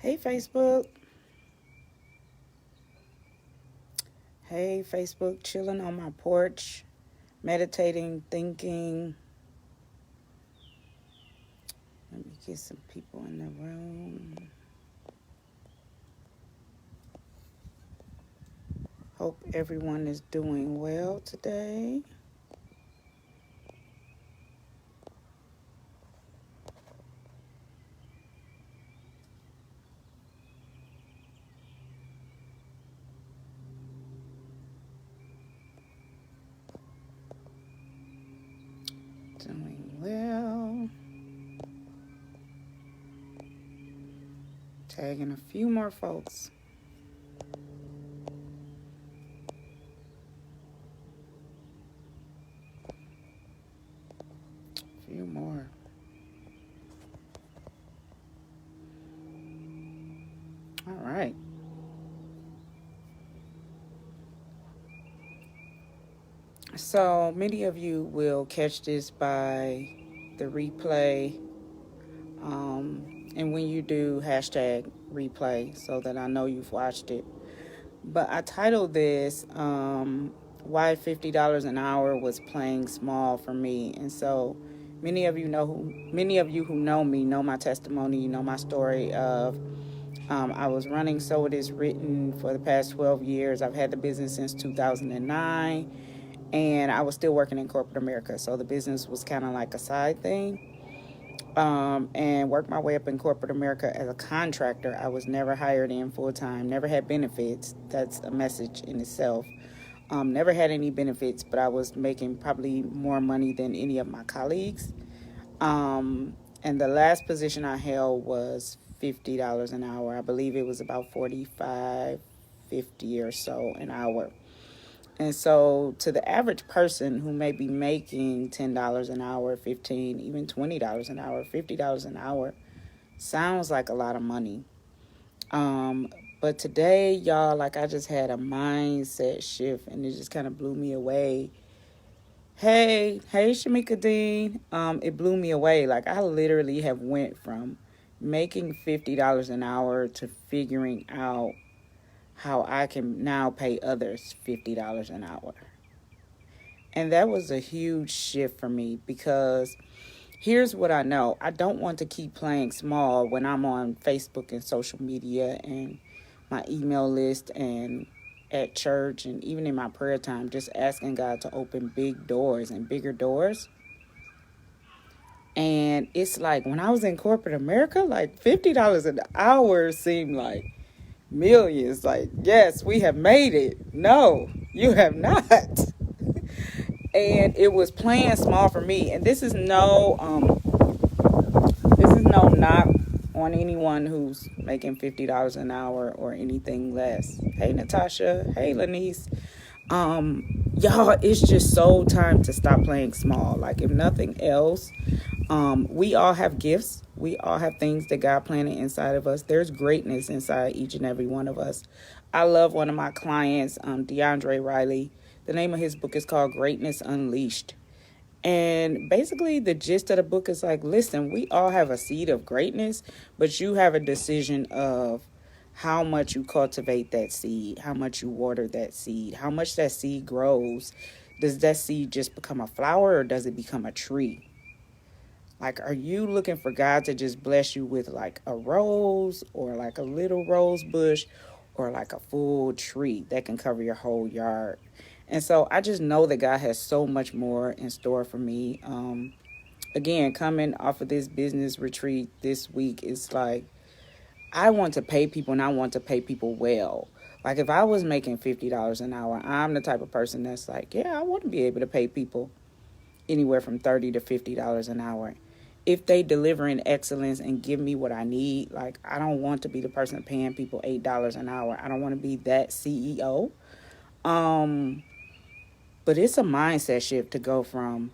Hey, Facebook. Hey, Facebook. Chilling on my porch, meditating, thinking. Let me get some people in the room. Hope everyone is doing well today. Doing well. Tagging a few more folks. A few more. All right. So many of you will catch this by the replay. And when you do, hashtag replay so that I know you've watched it. But I titled this Why $50 an Hour Was Playing Small for Me. And so many of you who know me know my testimony, you know my story of I was running So It Is Written for the past 12 years. I've had the business since 2009, and I was still working in corporate America. So the business was kind of like a side thing. And worked my way up in corporate America as a contractor. I was never hired in full time, never had benefits. That's a message in itself. Never had any benefits, but I was making probably more money than any of my colleagues. And the last position I held was $50 an hour. I believe it was about 45, 50 or so an hour. And so to the average person who may be making $10 an hour, 15, even $20 an hour, $50 an hour, sounds like a lot of money. But today, y'all, like I just had a mindset shift and it just kind of blew me away. Hey, Shamika Dean. It blew me away. Like I literally have went from making $50 an hour to figuring out how I can now pay others $50 an hour. And that was a huge shift for me because here's what I know. I don't want to keep playing small when I'm on Facebook and social media and my email list and at church and even in my prayer time, just asking God to open big doors and bigger doors. And it's like when I was in corporate America, like $50 an hour seemed like millions. Like, yes, we have made it. No, you have not. And it was playing small for me. And this is no knock on anyone who's making $50 an hour or anything less. Hey Natasha, hey Lanice. Y'all, it's just so time to stop playing small. Like if nothing else, we all have gifts. We all have things that God planted inside of us. There's greatness inside each and every one of us. I love one of my clients, DeAndre Riley. The name of his book is called Greatness Unleashed. And basically, the gist of the book is like, listen, we all have a seed of greatness, but you have a decision of how much you cultivate that seed, how much you water that seed, how much that seed grows. Does that seed just become a flower or does it become a tree? Like, are you looking for God to just bless you with like a rose or like a little rose bush or like a full tree that can cover your whole yard? And so I just know that God has so much more in store for me. Again, coming off of this business retreat this week, it's like I want to pay people and I want to pay people well. Like if I was making $50 an hour, I'm the type of person that's like, yeah, I want to be able to pay people anywhere from $30 to $50 an hour. If they deliver in excellence and give me what I need, like I don't want to be the person paying people $8 an hour. I don't want to be that CEO. But it's a mindset shift to go from,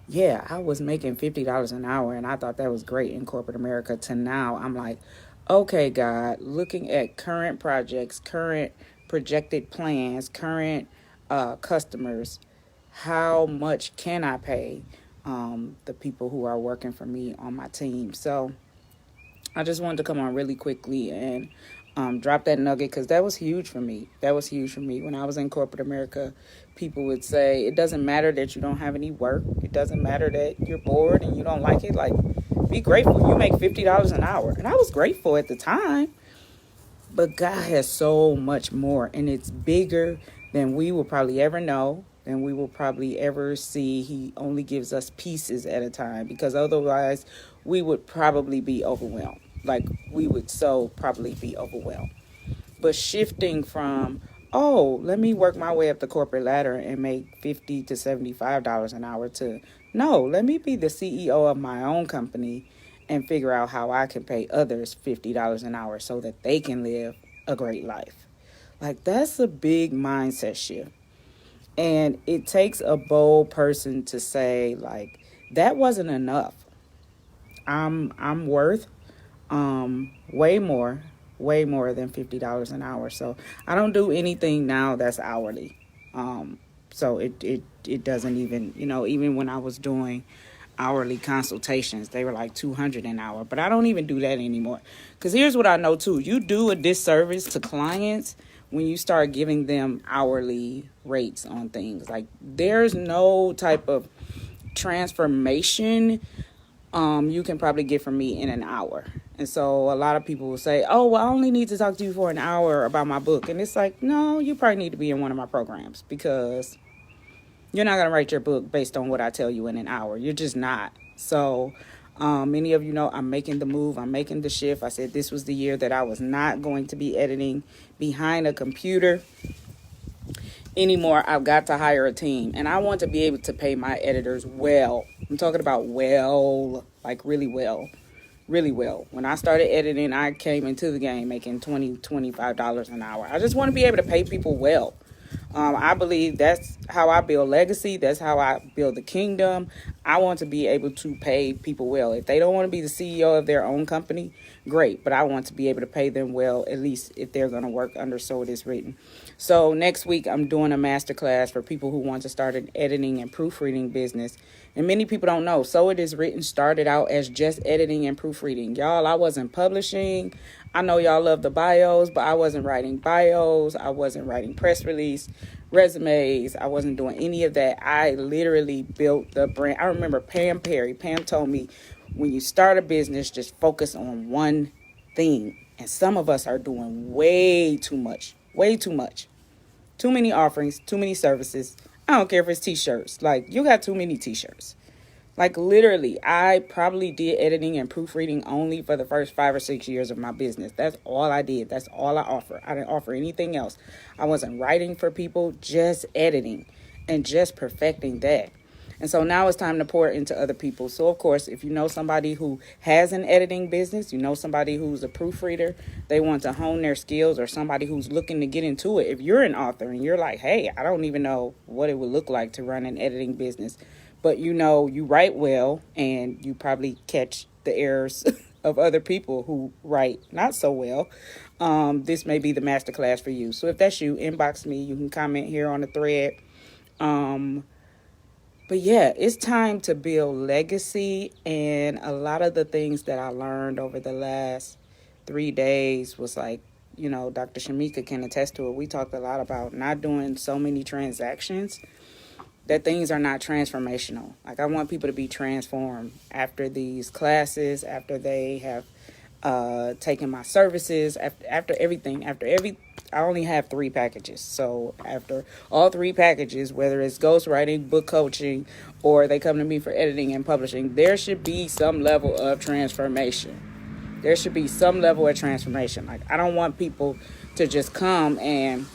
yeah, I was making $50 an hour and I thought that was great in corporate America to now I'm like, okay, God, looking at current projects, current projected plans, current customers, how much can I pay the people who are working for me on my team? So I just wanted to come on really quickly and drop that nugget because that was huge for me. That was huge for me. When I was in corporate America, people would say, it doesn't matter that you don't have any work. It doesn't matter that you're bored and you don't like it. Like, be grateful. You make $50 an hour. And I was grateful at the time. But God has so much more, and it's bigger than we will probably ever know, than we will probably ever see. He only gives us pieces at a time, because otherwise we would probably be overwhelmed. Like, we would so probably be overwhelmed. But shifting from, oh, let me work my way up the corporate ladder and make $50 to $75 an hour, to, no, let me be the CEO of my own company and figure out how I can pay others $50 an hour so that they can live a great life. Like, that's a big mindset shift. And it takes a bold person to say, like, that wasn't enough. I'm worth way more than $50 an hour. So I don't do anything now that's hourly. So it doesn't even, even when I was doing hourly consultations, they were like $200 an hour, but I don't even do that anymore. Because here's what I know too: you do a disservice to clients when you start giving them hourly rates on things. Like, there's no type of transformation you can probably get from me in an hour. And so a lot of people will say, oh, well, I only need to talk to you for an hour about my book. And it's like, no, you probably need to be in one of my programs, because you're not going to write your book based on what I tell you in an hour. You're just not. So many of you know I'm making the move. I'm making the shift. I said this was the year that I was not going to be editing behind a computer anymore. I've got to hire a team. And I want to be able to pay my editors well. I'm talking about well, like really well. Really well. When I started editing, I came into the game making $20, $25 an hour. I just want to be able to pay people well. I believe that's how I build legacy. That's how I build the kingdom. I want to be able to pay people well. If they don't want to be the CEO of their own company, great. But I want to be able to pay them well, at least if they're going to work under So It Is Written. So next week, I'm doing a masterclass for people who want to start an editing and proofreading business. And many people don't know, So It Is Written started out as just editing and proofreading. Y'all, I wasn't publishing. I know y'all love the bios, but I wasn't writing bios. I wasn't writing press release, resumes. I wasn't doing any of that. I literally built the brand. I remember Pam Perry. Pam told me, when you start a business, just focus on one thing. And some of us are doing way too much. Way too much. Too many offerings, too many services. I don't care if it's t-shirts. Like, you got too many t-shirts. Like, literally, I probably did editing and proofreading only for the first 5 or 6 years of my business. That's all I did. That's all I offer. I didn't offer anything else. I wasn't writing for people, just editing and just perfecting that. And so now it's time to pour into other people. So, of course, if you know somebody who has an editing business, you know somebody who's a proofreader, they want to hone their skills, or somebody who's looking to get into it. If you're an author and you're like, hey, I don't even know what it would look like to run an editing business, but you write well, and you probably catch the errors of other people who write not so well, this may be the masterclass for you. So if that's you, inbox me. You can comment here on the thread. But yeah, it's time to build legacy. And a lot of the things that I learned over the last 3 days was like, Dr. Shamika can attest to it. We talked a lot about not doing so many transactions, that things are not transformational. Like, I want people to be transformed after these classes, after they have taken my services, after everything, I only have 3 packages. So after all 3 packages, whether it's ghostwriting, book coaching, or they come to me for editing and publishing, there should be some level of transformation. There should be some level of transformation. Like, I don't want people to just come and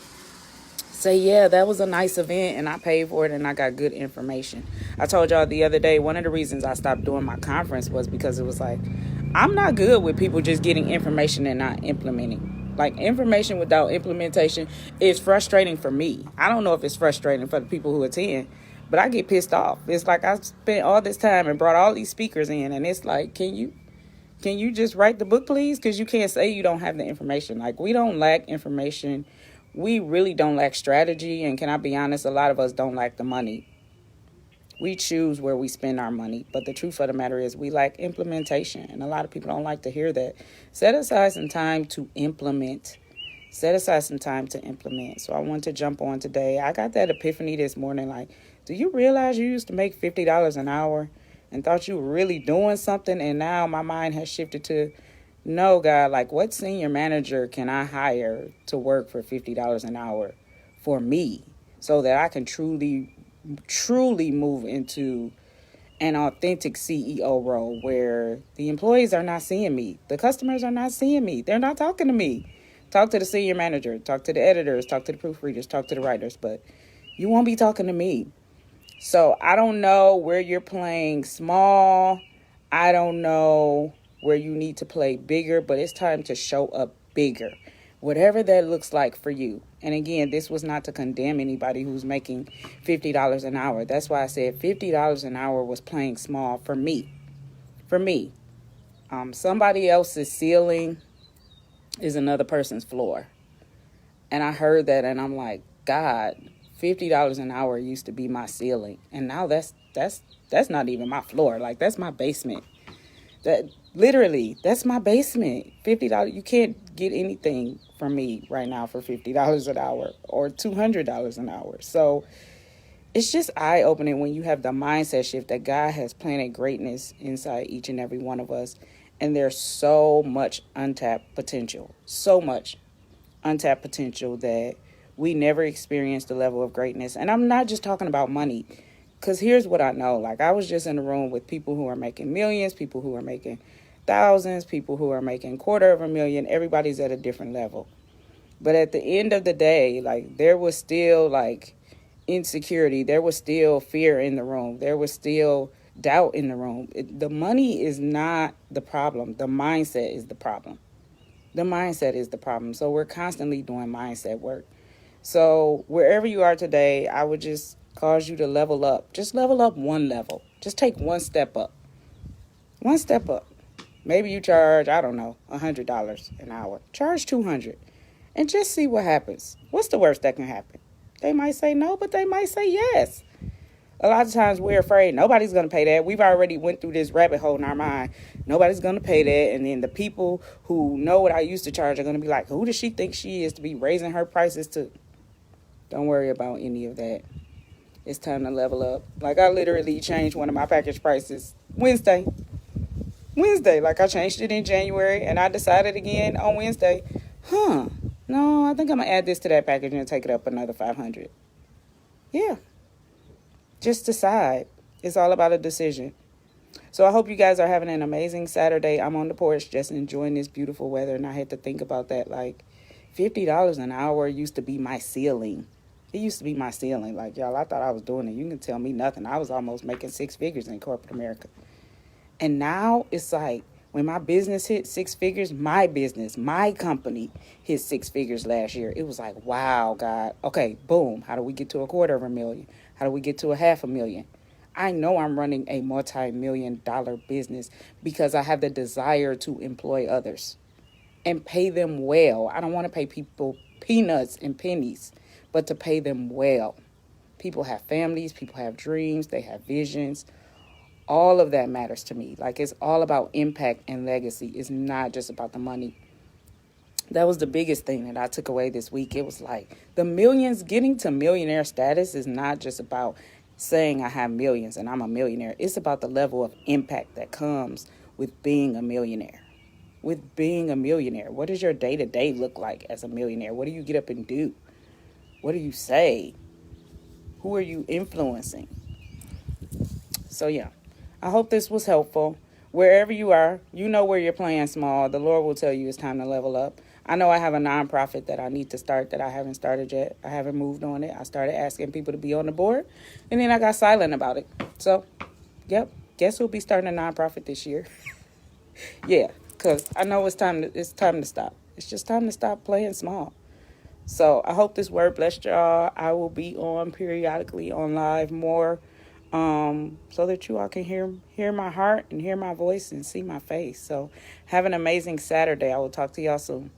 say, yeah, that was a nice event and I paid for it and I got good information. I told y'all the other day, one of the reasons I stopped doing my conference was because it was like, I'm not good with people just getting information and not implementing. Like, information without implementation is frustrating for me. I don't know if it's frustrating for the people who attend, but I get pissed off. It's like, I spent all this time and brought all these speakers in, and it's like, can you just write the book, please? Because you can't say you don't have the information. Like, we don't lack information. We really don't lack strategy. And can I be honest? A lot of us don't lack the money. We choose where we spend our money. But the truth of the matter is we lack implementation. And a lot of people don't like to hear that. Set aside some time to implement. Set aside some time to implement. So I want to jump on today. I got that epiphany this morning. Like, do you realize you used to make $50 an hour and thought you were really doing something? And now my mind has shifted to, no, God, like what senior manager can I hire to work for $50 an hour for me so that I can truly move into an authentic CEO role where the employees are not seeing me. The customers are not seeing me. They're not talking to me. Talk to the senior manager, talk to the editors, talk to the proofreaders, talk to the writers, but you won't be talking to me. So I don't know where you're playing small. I don't know where you need to play bigger, but it's time to show up bigger, whatever that looks like for you. And again, this was not to condemn anybody who's making $50 an hour. That's why I said $50 an hour was playing small for me. For me, somebody else's ceiling is another person's floor. And I heard that and I'm like, God, $50 an hour used to be my ceiling. And now that's not even my floor. Like, that's my basement. That literally, that's my basement. $50. You can't get anything from me right now for $50 an hour or $200 an hour. So it's just eye-opening when you have the mindset shift that God has planted greatness inside each and every one of us. And there's so much untapped potential. So much untapped potential that we never experienced the level of greatness. And I'm not just talking about money. Because here's what I know. Like, I was just in a room with people who are making millions, people who are making thousands, people who are making $250,000. Everybody's at a different level. But at the end of the day, like, there was still, like, insecurity. There was still fear in the room. There was still doubt in the room. The money is not the problem. The mindset is the problem. The mindset is the problem. So we're constantly doing mindset work. So wherever you are today, I would just cause you to level up. Just level up one level. Just take one step up. One step up. Maybe you charge, I don't know, $100 an hour. Charge $200 and just see what happens. What's the worst that can happen? They might say no, but they might say yes. A lot of times we're afraid nobody's going to pay that. We've already went through this rabbit hole in our mind. Nobody's going to pay that. And then the people who know what I used to charge are going to be like, who does she think she is to be raising her prices to? Don't worry about any of that. It's time to level up. Like, I literally changed one of my package prices Wednesday. Like, I changed it in January and I decided again on Wednesday, no, I think I'm going to add this to that package and take it up another $500. Yeah. Just decide. It's all about a decision. So I hope you guys are having an amazing Saturday. I'm on the porch just enjoying this beautiful weather, and I had to think about that. Like, $50 an hour used to be my ceiling. It used to be my ceiling. Like, y'all, I thought I was doing it. You can tell me nothing. I was almost making six figures in corporate America. And now it's like, when my business hit six figures, my business, my company hit six figures last year. It was like, wow, God. Okay, boom. How do we get to $250,000? How do we get to $500,000? I know I'm running a multi-million-dollar business because I have the desire to employ others and pay them well. I don't want to pay people peanuts and pennies, but to pay them well. People have families, people have dreams, they have visions. All of that matters to me. Like, it's all about impact and legacy. It's not just about the money. That was the biggest thing that I took away this week. It was like the millions, getting to millionaire status is not just about saying I have millions and I'm a millionaire. It's about the level of impact that comes with being a millionaire. With being a millionaire. What does your day-to-day look like as a millionaire? What do you get up and do? What do you say? Who are you influencing? So, yeah. I hope this was helpful. Wherever you are, you know where you're playing small. The Lord will tell you it's time to level up. I know I have a nonprofit that I need to start that I haven't started yet. I haven't moved on it. I started asking people to be on the board, and then I got silent about it. So, yep, guess we'll be starting a nonprofit this year. Yeah, because I know it's time to stop. It's just time to stop playing small. So I hope this word blessed y'all. I will be on periodically on live more, so that you all can hear my heart and hear my voice and see my face. So have an amazing Saturday. I will talk to y'all soon.